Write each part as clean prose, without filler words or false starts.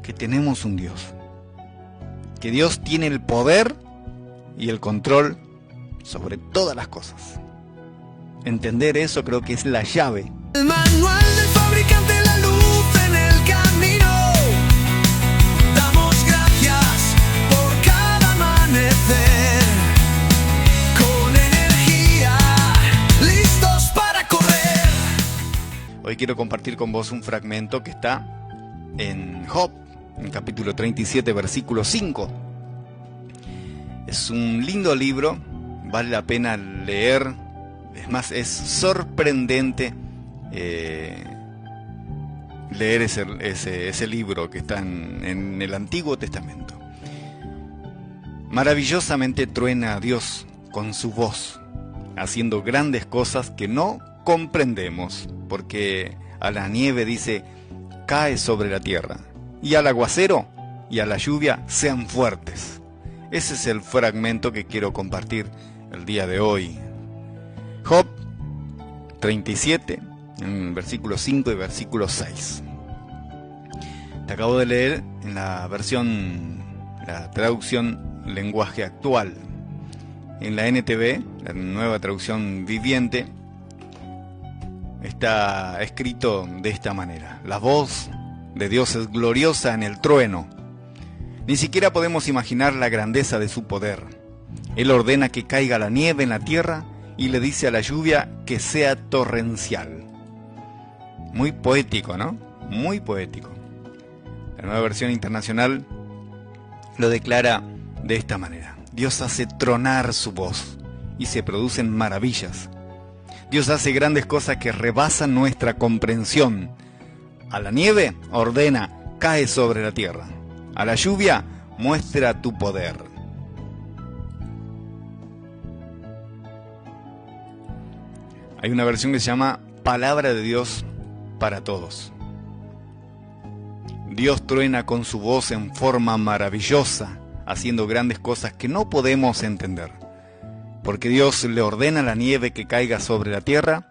que tenemos un Dios, que Dios tiene el poder y el control sobre todas las cosas. Entender eso creo que es la llave. El manual del fabricante, la luz en el camino. Damos gracias por cada amanecer. Con energía, listos para correr. Hoy quiero compartir con vos un fragmento que está en Job, en capítulo 37, versículo 5. Es un lindo libro, vale la pena leer. Es más, es sorprendente leer ese libro que está en el Antiguo Testamento. Maravillosamente truena Dios con su voz, haciendo grandes cosas que no comprendemos, porque a la nieve dice, cae sobre la tierra, y al aguacero y a la lluvia sean fuertes. Ese es el fragmento que quiero compartir el día de hoy. Job 37, en versículo 5 y versículo 6. Te acabo de leer en la traducción lenguaje actual. En la NTV, la nueva traducción viviente, está escrito de esta manera: la voz de Dios es gloriosa en el trueno. Ni siquiera podemos imaginar la grandeza de su poder. Él ordena que caiga la nieve en la tierra y le dice a la lluvia que sea torrencial. Muy poético, ¿no? Muy poético. La nueva versión internacional lo declara de esta manera: Dios hace tronar su voz y se producen maravillas. Dios hace grandes cosas que rebasan nuestra comprensión. A la nieve ordena, cae sobre la tierra. A la lluvia muestra tu poder. Hay una versión que se llama Palabra de Dios para todos. Dios truena con su voz en forma maravillosa, haciendo grandes cosas que no podemos entender. Porque Dios le ordena a la nieve que caiga sobre la tierra,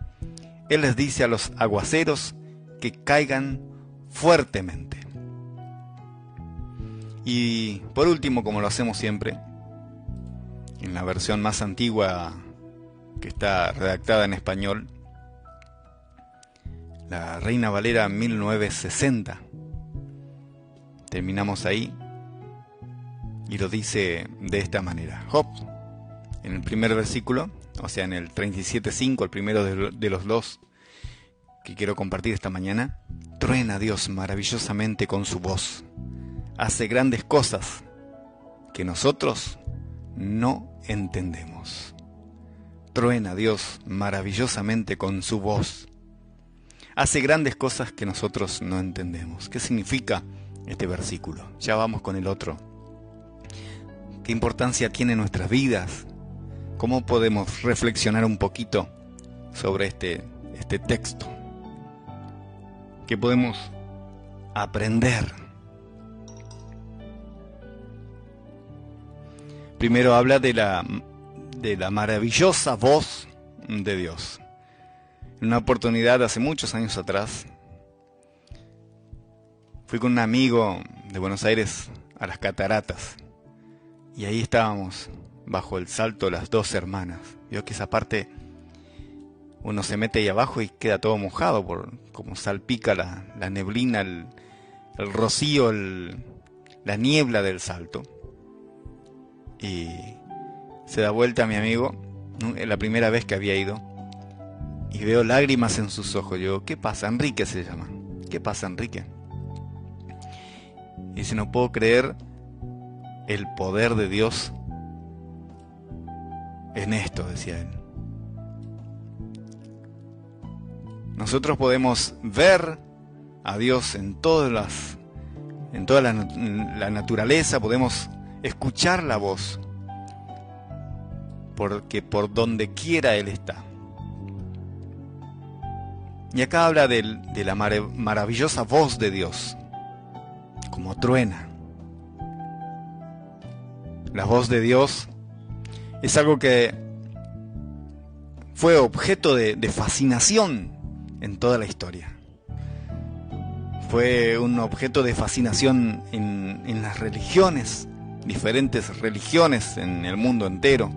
Él les dice a los aguaceros que caigan fuertemente. Y por último, como lo hacemos siempre, en la versión más antigua que está redactada en español, la Reina Valera 1960. Terminamos ahí y lo dice de esta manera. Job, en el primer versículo, o sea en el 37.5, el primero de los dos que quiero compartir esta mañana: truena Dios maravillosamente con su voz, hace grandes cosas que nosotros no entendemos. Truena Dios maravillosamente con su voz, hace grandes cosas que nosotros no entendemos. ¿Qué significa este versículo? Ya vamos con el otro. ¿Qué importancia tiene en nuestras vidas? ¿Cómo podemos reflexionar un poquito sobre este texto? ¿Qué podemos aprender? Primero habla de la maravillosa voz de Dios. En una oportunidad hace muchos años atrás, fui con un amigo de Buenos Aires a las cataratas, y ahí estábamos bajo el salto Las Dos Hermanas. Vio que esa parte uno se mete ahí abajo y queda todo mojado por como salpica la neblina, el rocío, la niebla del salto. Y se da vuelta a mi amigo, la primera vez que había ido, y veo lágrimas en sus ojos. Yo, ¿qué pasa? Enrique se llama. ¿Qué pasa, Enrique? Y dice, no puedo creer el poder de Dios en esto, decía él. Nosotros podemos ver a Dios en toda la naturaleza, podemos escuchar la voz, porque por donde quiera Él está. Y acá habla de la maravillosa voz de Dios, como truena. La voz de Dios es algo que fue objeto de fascinación en toda la historia. Fue un objeto de fascinación en las religiones, diferentes religiones en el mundo entero.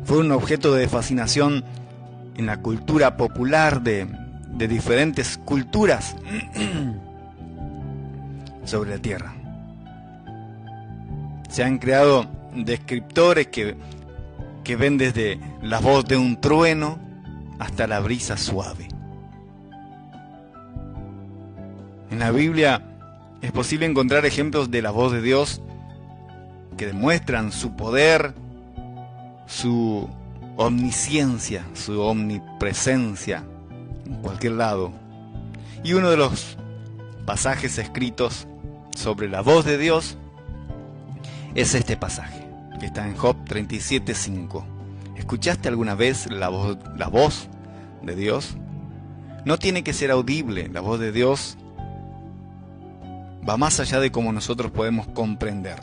Fue un objeto de fascinación en la cultura popular de diferentes culturas sobre la tierra. Se han creado descriptores que ven desde la voz de un trueno hasta la brisa suave. En la Biblia es posible encontrar ejemplos de la voz de Dios que demuestran su poder, su omnisciencia, su omnipresencia en cualquier lado. Y uno de los pasajes escritos sobre la voz de Dios es este pasaje, que está en Job 37:5. ¿Escuchaste alguna vez la voz de Dios? No tiene que ser audible. La voz de Dios va más allá de cómo nosotros podemos comprender.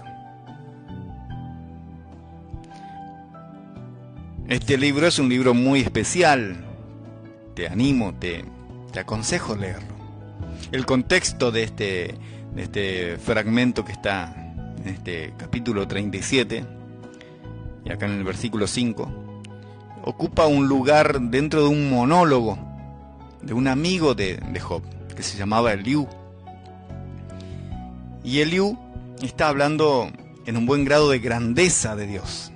Este libro es un libro muy especial. Te animo, te aconsejo leerlo. El contexto de este fragmento que está en este capítulo 37, y acá en el versículo 5, ocupa un lugar dentro de un monólogo de un amigo de Job, que se llamaba Eliú. Y Eliú está hablando en un buen grado de grandeza de Dios,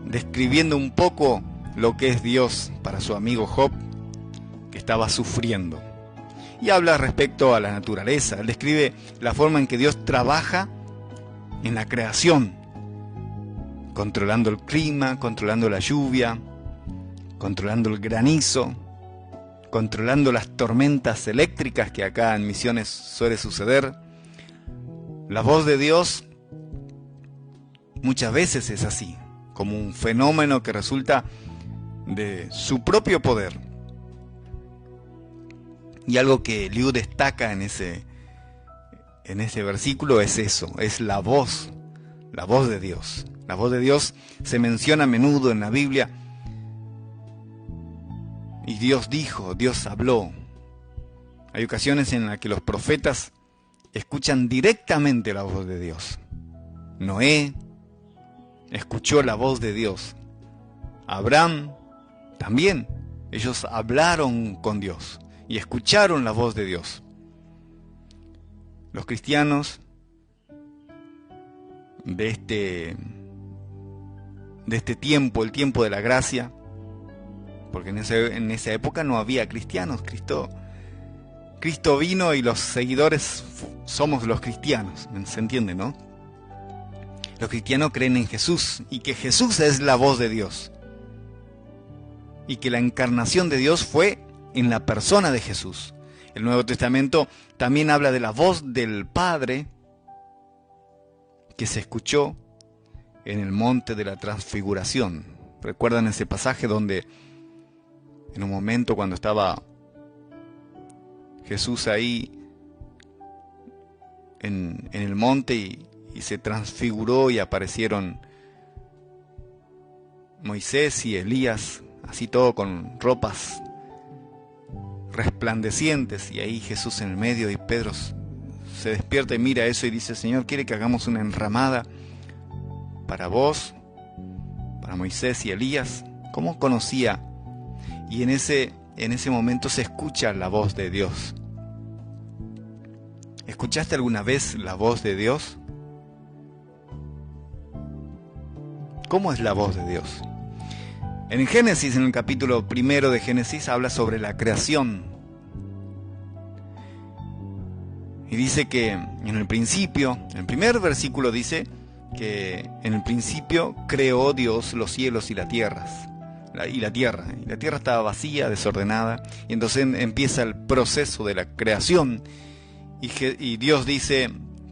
describiendo un poco lo que es Dios para su amigo Job, que estaba sufriendo. Y habla respecto a la naturaleza. Él describe la forma en que Dios trabaja en la creación, controlando el clima, controlando la lluvia, controlando el granizo, controlando las tormentas eléctricas que acá en Misiones suele suceder. La voz de Dios muchas veces es así, como un fenómeno que resulta de su propio poder. Y algo que Eliú destaca en ese versículo es eso, es la voz de Dios. La voz de Dios se menciona a menudo en la Biblia. Y Dios dijo, Dios habló. Hay ocasiones en las que los profetas escuchan directamente la voz de Dios. Noé escuchó la voz de Dios. Abraham también. Ellos hablaron con Dios y escucharon la voz de Dios. Los cristianos de este tiempo, el tiempo de la gracia, porque en esa época no había cristianos. Cristo vino y los seguidores somos los cristianos, ¿se entiende, no? Los cristianos creen en Jesús y que Jesús es la voz de Dios y que la encarnación de Dios fue en la persona de Jesús. El Nuevo Testamento también habla de la voz del Padre que se escuchó en el monte de la transfiguración. ¿Recuerdan ese pasaje donde en un momento cuando estaba Jesús ahí en el monte y se transfiguró y aparecieron Moisés y Elías, así todo con ropas resplandecientes, y ahí Jesús en el medio, y Pedro se despierta y mira eso y dice: Señor, ¿quiere que hagamos una enramada para vos, para Moisés y Elías? ¿Cómo conocía? Y en ese momento se escucha la voz de Dios. ¿Escuchaste alguna vez la voz de Dios? ¿Cómo es la voz de Dios? En Génesis, en el capítulo 1 de Génesis, habla sobre la creación. Y dice que en el principio, en el primer versículo dice que en el principio creó Dios los cielos y las tierras. Y la tierra estaba vacía, desordenada, y entonces empieza el proceso de la creación, y Dios dice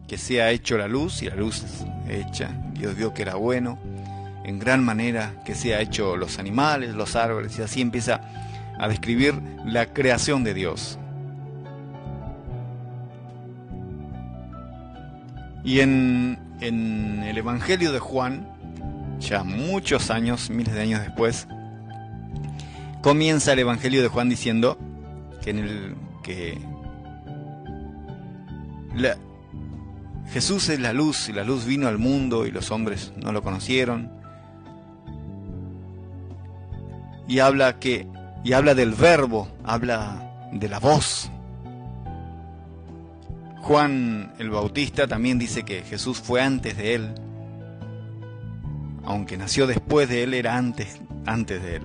que sea hecho la luz, y la luz es hecha. Dios vio que era bueno en gran manera, que sea hecho los animales, los árboles, y así empieza a describir la creación de Dios. Y en el Evangelio de Juan, ya muchos años, miles de años después, comienza el Evangelio de Juan diciendo que en el que Jesús es la luz, y la luz vino al mundo y los hombres no lo conocieron. Y habla del verbo, habla de la voz. Juan el Bautista también dice que Jesús fue antes de él. Aunque nació después de él, era antes de él.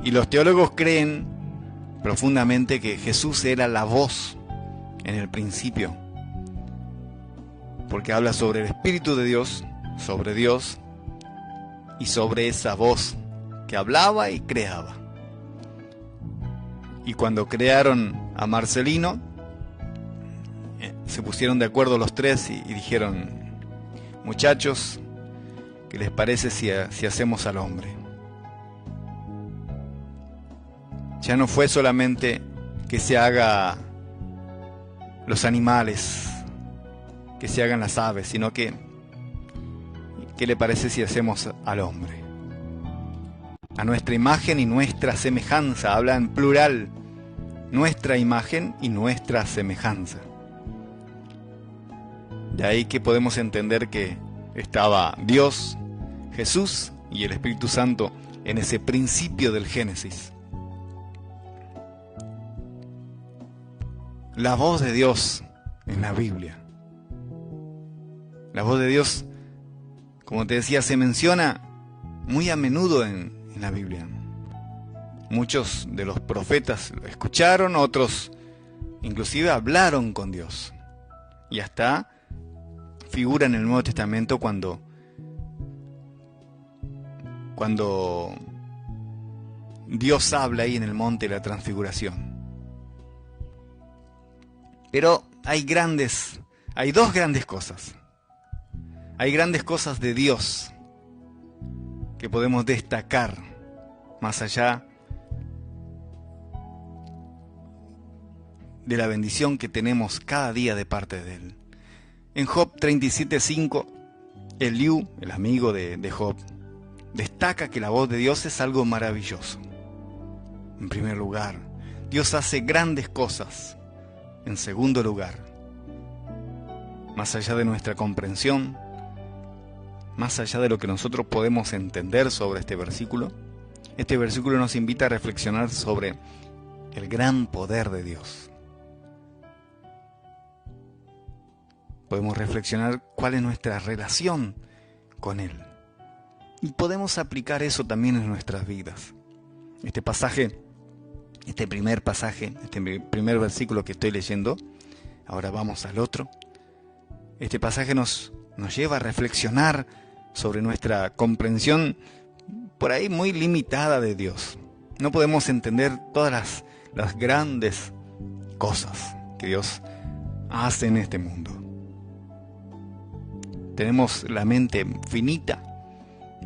Y los teólogos creen profundamente que Jesús era la voz en el principio, porque habla sobre el Espíritu de Dios, sobre Dios y sobre esa voz que hablaba y creaba. Y cuando crearon a Marcelino, se pusieron de acuerdo los tres y dijeron: muchachos, ¿qué les parece si hacemos al hombre? Ya no fue solamente que se haga los animales, que se hagan las aves, sino que ¿qué le parece si hacemos al hombre? A nuestra imagen y nuestra semejanza, habla en plural, nuestra imagen y nuestra semejanza. De ahí que podemos entender que estaba Dios, Jesús y el Espíritu Santo en ese principio del Génesis. La voz de Dios en la Biblia. La voz de Dios, como te decía, se menciona muy a menudo en la Biblia. Muchos de los profetas lo escucharon, otros inclusive hablaron con Dios. Y hasta figura en el Nuevo Testamento cuando Dios habla ahí en el monte de la Transfiguración. Pero hay dos grandes cosas. Hay grandes cosas de Dios que podemos destacar más allá de la bendición que tenemos cada día de parte de Él. En Job 37:5, Eliú, el amigo de Job, destaca que la voz de Dios es algo maravilloso. En primer lugar, Dios hace grandes cosas. En segundo lugar, más allá de nuestra comprensión, más allá de lo que nosotros podemos entender sobre este versículo nos invita a reflexionar sobre el gran poder de Dios. Podemos reflexionar cuál es nuestra relación con Él. Y podemos aplicar eso también en nuestras vidas. Este primer versículo que estoy leyendo, ahora vamos al otro. Este pasaje nos lleva a reflexionar sobre nuestra comprensión por ahí muy limitada de Dios. No podemos entender todas las grandes cosas que Dios hace en este mundo. Tenemos la mente finita,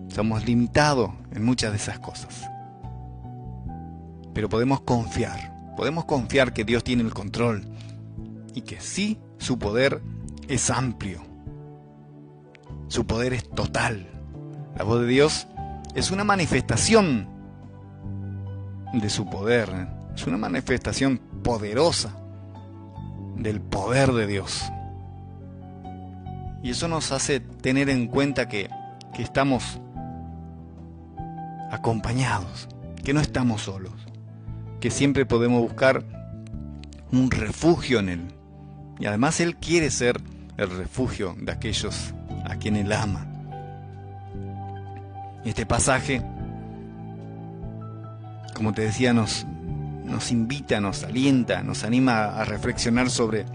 somos limitados en muchas de esas cosas. Pero podemos confiar que Dios tiene el control y que sí, su poder es amplio. Su poder es total. La voz de Dios es una manifestación de su poder. Es una manifestación poderosa del poder de Dios. Y eso nos hace tener en cuenta que estamos acompañados, que no estamos solos, que siempre podemos buscar un refugio en Él. Y además Él quiere ser el refugio de aquellos a quienes Él ama. Este pasaje, como te decía, nos invita, nos alienta, nos anima a reflexionar sobre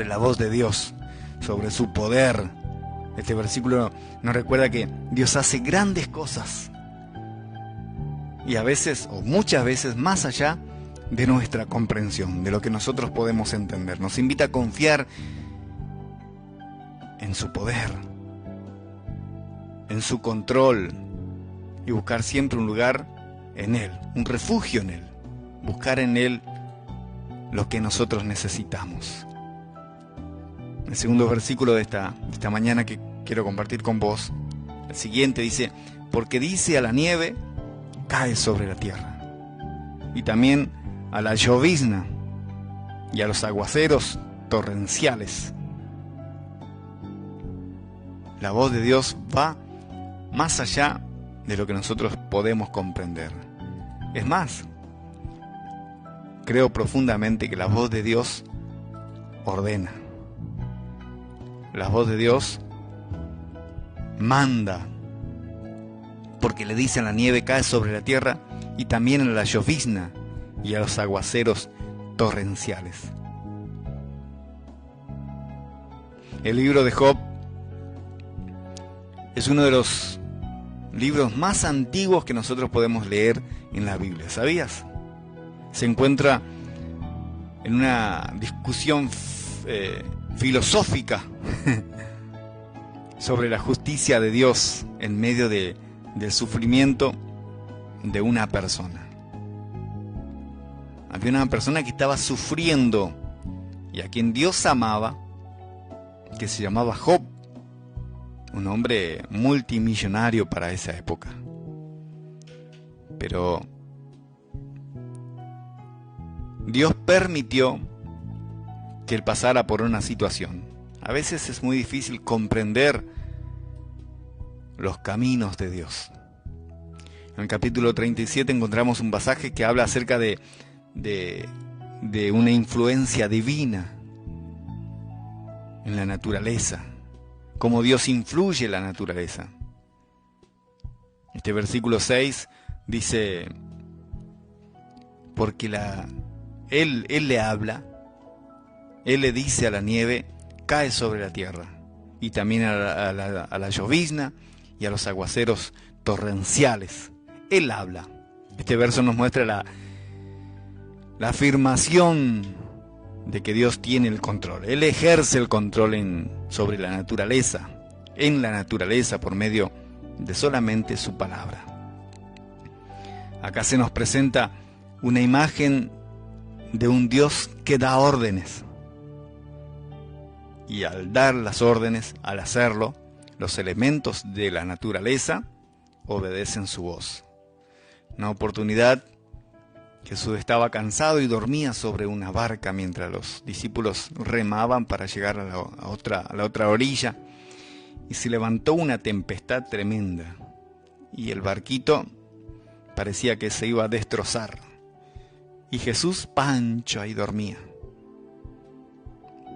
la voz de Dios, sobre su poder. Este versículo nos recuerda que Dios hace grandes cosas. Y a veces, o muchas veces, más allá de nuestra comprensión, de lo que nosotros podemos entender. Nos invita a confiar en su poder, en su control, y buscar siempre un lugar en Él, un refugio en Él. Buscar en Él lo que nosotros necesitamos. El segundo versículo de esta mañana que quiero compartir con vos, el siguiente dice: porque dice a la nieve, cae sobre la tierra, y también a la llovizna y a los aguaceros torrenciales. La voz de Dios va más allá de lo que nosotros podemos comprender. Es más, creo profundamente que la voz de Dios ordena. La voz de Dios manda, porque le dice a la nieve, cae sobre la tierra, y también a la llovizna y a los aguaceros torrenciales. El libro de Job es uno de los libros más antiguos que nosotros podemos leer en la Biblia. ¿Sabías? Se encuentra en una discusión filosófica sobre la justicia de Dios en medio del sufrimiento de una persona. Había una persona que estaba sufriendo y a quien Dios amaba, que se llamaba Job, un hombre multimillonario para esa época. Pero Dios permitió que él pasara por una situación. A veces es muy difícil comprender los caminos de Dios. En el capítulo 37 encontramos un pasaje que habla acerca de una influencia divina en la naturaleza, cómo Dios influye en la naturaleza. Este versículo 6 dice, porque Él le habla, Él le dice a la nieve, cae sobre la tierra, y también a la llovizna y a los aguaceros torrenciales. Él habla. Este verso nos muestra la afirmación de que Dios tiene el control. Él ejerce el control sobre la naturaleza, en la naturaleza, por medio de solamente su palabra. Acá se nos presenta una imagen de un Dios que da órdenes. Y al dar las órdenes, al hacerlo, los elementos de la naturaleza obedecen su voz. Una oportunidad, Jesús estaba cansado y dormía sobre una barca mientras los discípulos remaban para llegar a la otra orilla, y se levantó una tempestad tremenda y el barquito parecía que se iba a destrozar, y Jesús, pancho, ahí dormía.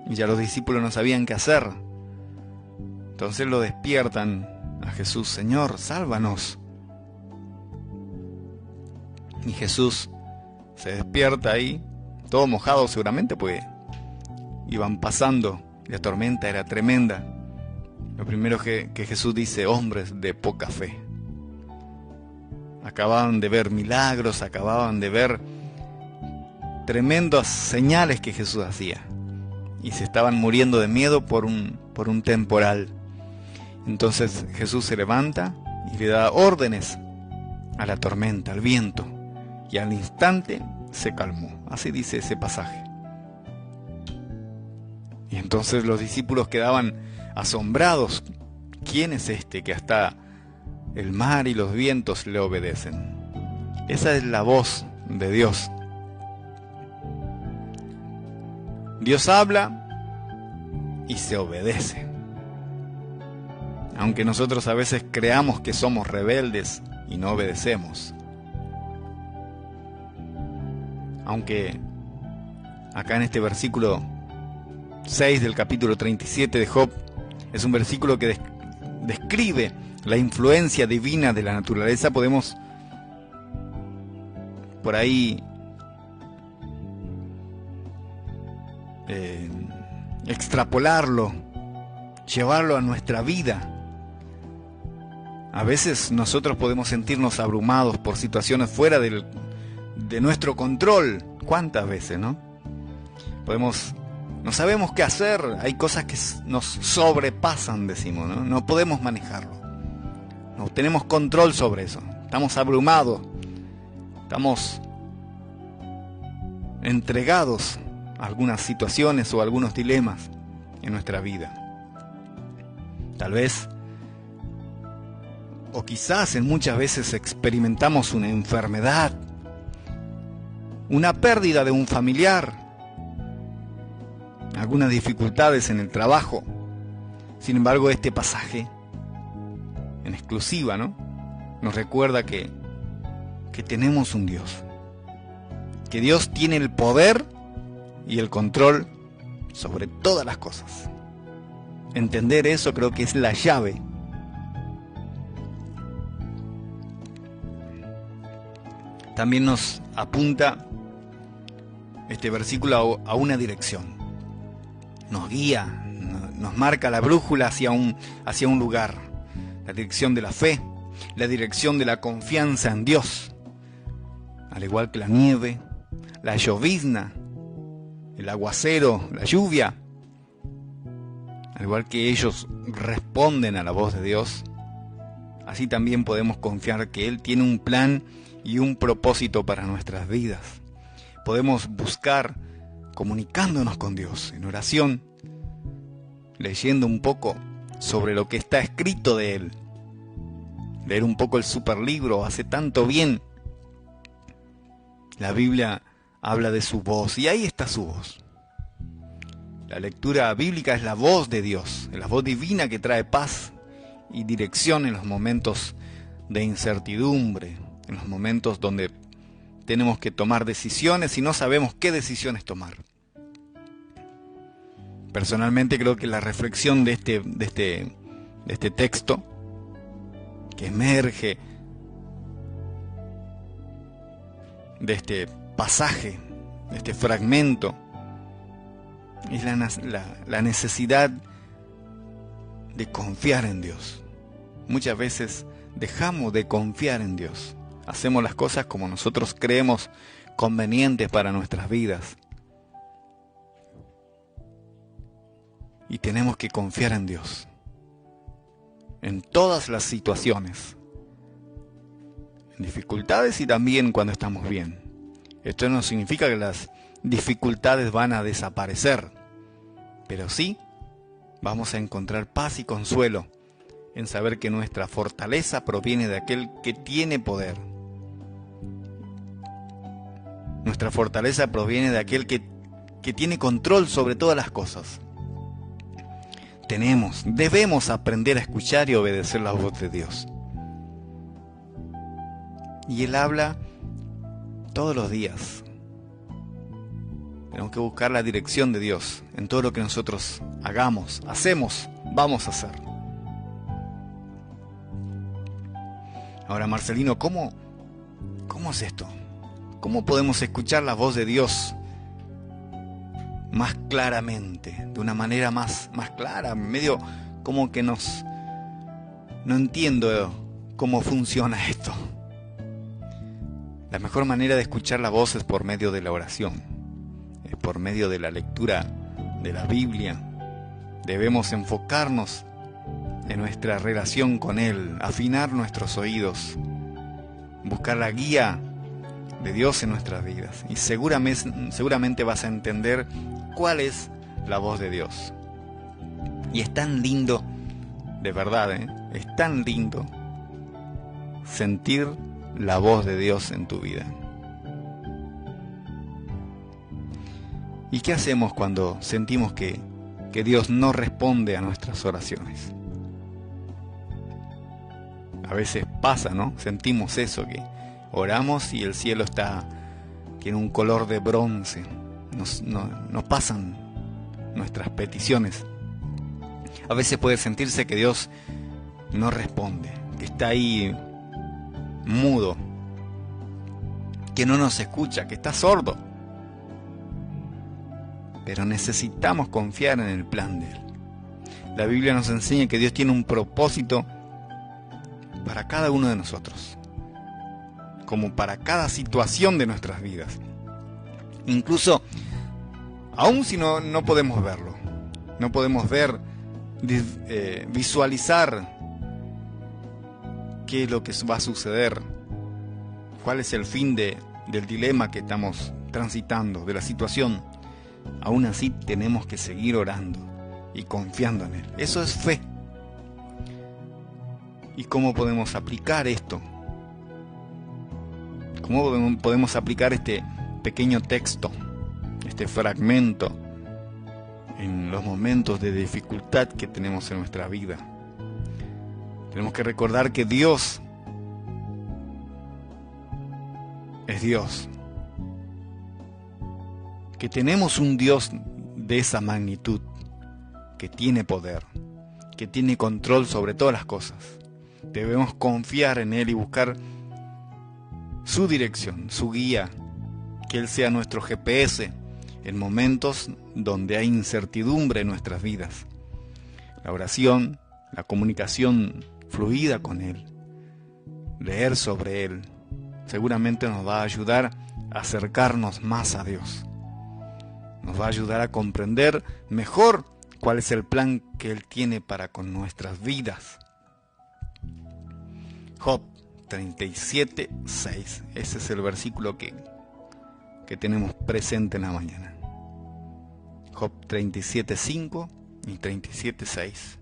Y ya los discípulos no sabían qué hacer. Entonces lo despiertan a Jesús: Señor, sálvanos. Y Jesús se despierta ahí, todo mojado seguramente, porque iban pasando, la tormenta era tremenda. Lo primero que Jesús dice: hombres de poca fe. Acababan de ver milagros, acababan de ver tremendas señales que Jesús hacía, y se estaban muriendo de miedo por un temporal. Entonces Jesús se levanta y le da órdenes a la tormenta, al viento, y al instante se calmó. Así dice ese pasaje. Y entonces los discípulos quedaban asombrados. ¿Quién es este que hasta el mar y los vientos le obedecen? Esa es la voz de Dios. Dios habla y se obedece. Aunque nosotros a veces creamos que somos rebeldes y no obedecemos. Aunque acá en este versículo 6 del capítulo 37 de Job es un versículo que describe la influencia divina de la naturaleza, podemos por ahí extrapolarlo, llevarlo a nuestra vida. A veces nosotros podemos sentirnos abrumados por situaciones fuera de nuestro control. ¿Cuántas veces, no? No sabemos qué hacer, hay cosas que nos sobrepasan, decimos, ¿no? No podemos manejarlo. No tenemos control sobre eso. Estamos abrumados. Estamos entregados a algunas situaciones o a algunos dilemas en nuestra vida. Tal vez O quizás en muchas veces experimentamos una enfermedad, una pérdida de un familiar, algunas dificultades en el trabajo. Sin embargo, este pasaje, en exclusiva, ¿no?, nos recuerda que tenemos un Dios, que Dios tiene el poder y el control sobre todas las cosas. Entender eso creo que es la llave también nos apunta este versículo a una dirección. Nos guía, nos marca la brújula hacia un lugar. La dirección de la fe, la dirección de la confianza en Dios. Al igual que la nieve, la llovizna, el aguacero, la lluvia. Al igual que ellos responden a la voz de Dios, así también podemos confiar que Él tiene un plan y un propósito para nuestras vidas. Podemos buscar comunicándonos con Dios en oración, leyendo un poco sobre lo que está escrito de Él. Leer un poco el superlibro hace tanto bien. La Biblia habla de su voz y ahí está su voz. La lectura bíblica es la voz de Dios, es la voz divina que trae paz y dirección en los momentos de incertidumbre, en los momentos donde tenemos que tomar decisiones y no sabemos qué decisiones tomar. Personalmente creo que la reflexión de este texto que emerge de este pasaje, de este fragmento, es la necesidad de confiar en Dios. Muchas veces dejamos de confiar en Dios. Hacemos las cosas como nosotros creemos convenientes para nuestras vidas. Y tenemos que confiar en Dios. En todas las situaciones. En dificultades y también cuando estamos bien. Esto no significa que las dificultades van a desaparecer. Pero sí vamos a encontrar paz y consuelo en saber que nuestra fortaleza proviene de aquel que tiene poder. Nuestra fortaleza proviene de aquel que tiene control sobre todas las cosas. Debemos aprender a escuchar y obedecer la voz de Dios. Y Él habla todos los días. Tenemos que buscar la dirección de Dios en todo lo que nosotros hacemos, vamos a hacer. Ahora, Marcelino, ¿cómo es esto? ¿Cómo podemos escuchar la voz de Dios más claramente, de una manera más clara? Medio como que no entiendo cómo funciona esto. La mejor manera de escuchar la voz es por medio de la oración, es por medio de la lectura de la Biblia. Debemos enfocarnos en nuestra relación con Él, afinar nuestros oídos, buscar la guía de Dios en nuestras vidas. Y seguramente vas a entender cuál es la voz de Dios. Y es tan lindo, de verdad, es tan lindo sentir la voz de Dios en tu vida. ¿Y qué hacemos cuando sentimos que Dios no responde a nuestras oraciones? A veces pasa, ¿no? Sentimos eso, que oramos y el cielo tiene un color de bronce. No pasan nuestras peticiones. A veces puede sentirse que Dios no responde, que está ahí mudo, que no nos escucha, que está sordo. Pero necesitamos confiar en el plan de Él. La Biblia nos enseña que Dios tiene un propósito para cada uno de nosotros, como para cada situación de nuestras vidas. Incluso, aun si no podemos verlo, no podemos visualizar qué es lo que va a suceder, cuál es el fin del dilema que estamos transitando, de la situación. Aún así tenemos que seguir orando y confiando en Él. Eso es fe. ¿Y cómo podemos aplicar esto? ¿Cómo podemos aplicar este pequeño texto, este fragmento, en los momentos de dificultad que tenemos en nuestra vida? Tenemos que recordar que Dios es Dios, que tenemos un Dios de esa magnitud, que tiene poder, que tiene control sobre todas las cosas. Debemos confiar en Él y buscar su dirección, su guía, que Él sea nuestro GPS en momentos donde hay incertidumbre en nuestras vidas. La oración, la comunicación fluida con Él, leer sobre Él, seguramente nos va a ayudar a acercarnos más a Dios. Nos va a ayudar a comprender mejor cuál es el plan que Él tiene para con nuestras vidas. Job 37:6. Ese es el versículo que tenemos presente en la mañana. Job 37:5 y 37:6.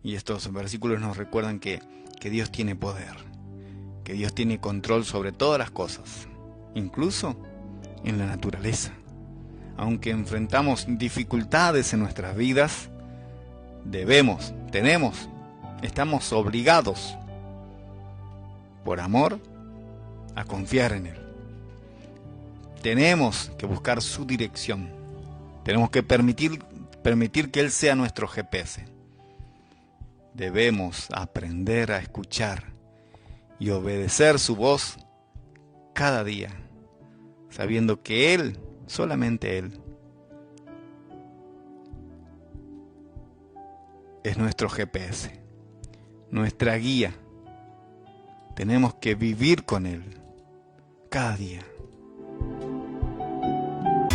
Y estos versículos nos recuerdan que Dios tiene poder, que Dios tiene control sobre todas las cosas, incluso en la naturaleza. Aunque enfrentamos dificultades en nuestras vidas, estamos obligados, por amor, a confiar en Él. Tenemos que buscar su dirección. Tenemos que permitir que Él sea nuestro GPS. Debemos aprender a escuchar y obedecer su voz cada día, sabiendo que Él, solamente Él, es nuestro GPS, nuestra guía. Tenemos que vivir con Él cada día.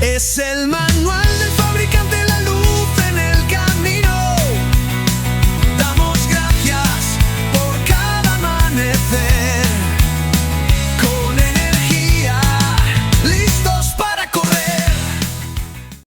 Es el manual